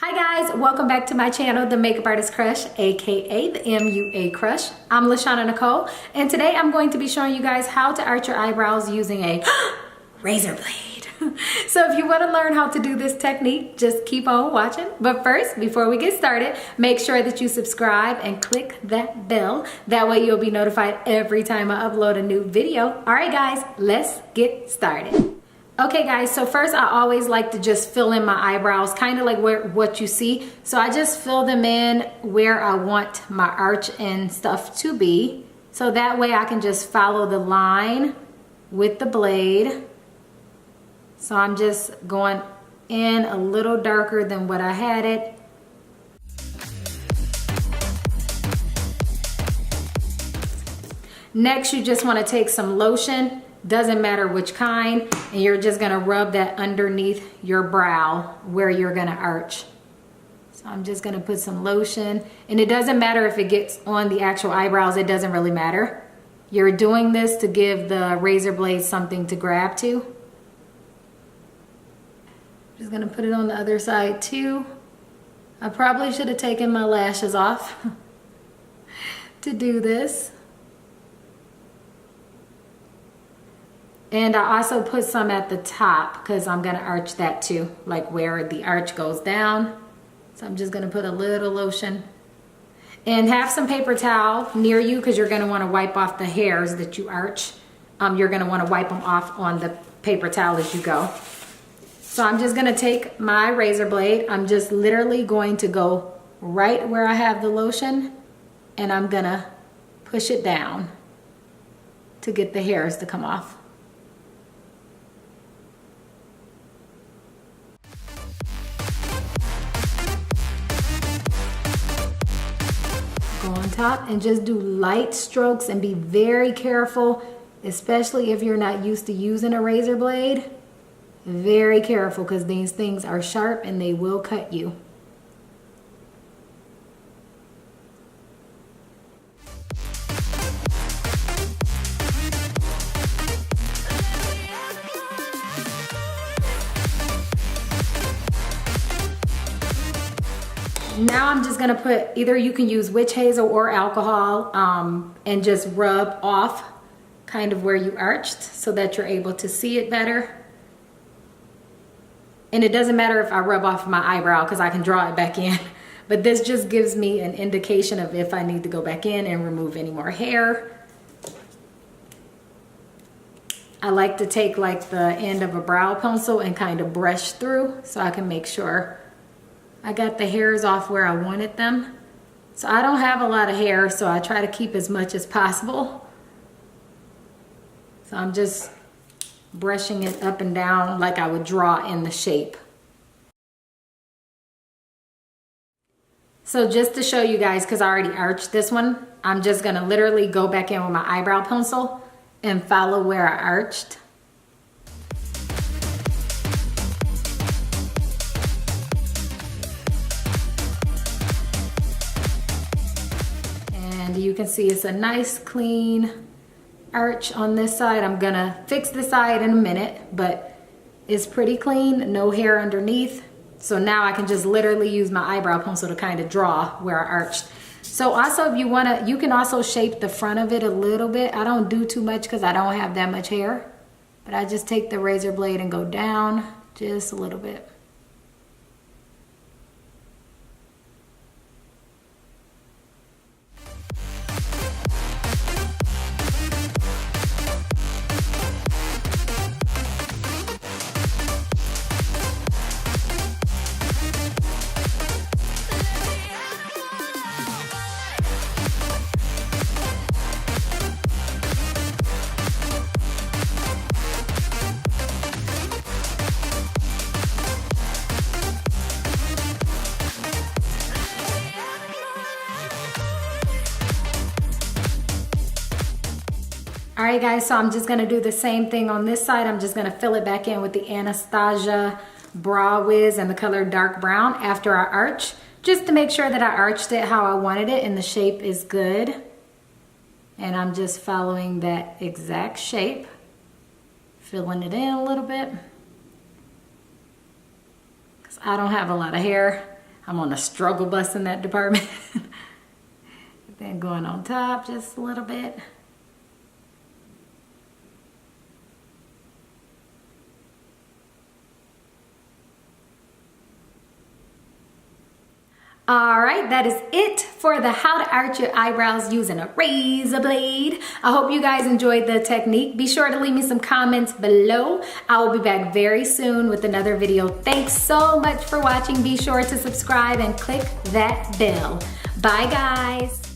Hi guys, welcome back to my channel, The Makeup Artist Crush, aka the MUA Crush. I'm Lashana Nicole, and today I'm going to be showing you guys how to arch your eyebrows using a razor blade. So if you want to learn how to do this technique, just keep on watching. But first, before we get started, make sure that you subscribe and click that bell. That way you'll be notified every time I upload a new video. All right guys, let's get started. Okay guys, so first I always like to just fill in my eyebrows, kind of like what you see. So I just fill them in where I want my arch and stuff to be. So that way I can just follow the line with the blade. So I'm just going in a little darker than what I had it. Next, you just want to take some lotion. Doesn't matter which kind, and you're just gonna rub that underneath your brow where you're gonna arch. So I'm just gonna put some lotion, and it doesn't matter if it gets on the actual eyebrows, it doesn't really matter. You're doing this to give the razor blade something to grab to. Just gonna put it on the other side too. I probably should have taken my lashes off to do this. And I also put some at the top because I'm gonna arch that too, like where the arch goes down. So I'm just gonna put a little lotion. And have some paper towel near you because you're gonna wanna wipe off the hairs that you arch. You're gonna wanna wipe them off on the paper towel as you go. So I'm just gonna take my razor blade. I'm just literally going to go right where I have the lotion, and I'm gonna push it down to get the hairs to come off. Go on top and just do light strokes and be very careful, especially if you're not used to using a razor blade. Very careful because these things are sharp and they will cut you. Now I'm just gonna put, either you can use witch hazel or alcohol and just rub off kind of where you arched so that you're able to see it better. And it doesn't matter if I rub off my eyebrow because I can draw it back in. But this just gives me an indication of if I need to go back in and remove any more hair. I like to take like the end of a brow pencil and kind of brush through so I can make sure I got the hairs off where I wanted them. So I don't have a lot of hair, so I try to keep as much as possible. So I'm just brushing it up and down like I would draw in the shape. So just to show you guys, because I already arched this one, I'm just gonna literally go back in with my eyebrow pencil and follow where I arched. You can see it's a nice clean arch on this side. I'm gonna fix the side in a minute, but it's pretty clean, no hair underneath. So now I can just literally use my eyebrow pencil to kind of draw where I arched. So also if you wanna, you can also shape the front of it a little bit. I don't do too much because I don't have that much hair, but I just take the razor blade and go down just a little bit. All right guys, so I'm just gonna do the same thing on this side. I'm just gonna fill it back in with the Anastasia Brow Wiz in the color dark brown after I arch, just to make sure that I arched it how I wanted it and the shape is good. And I'm just following that exact shape, filling it in a little bit. I don't have a lot of hair. I'm on a struggle bus in that department. Then going on top just a little bit. All right, that is it for the how to arch your eyebrows using a razor blade. I hope you guys enjoyed the technique. Be sure to leave me some comments below. I will be back very soon with another video. Thanks so much for watching. Be sure to subscribe and click that bell. Bye guys.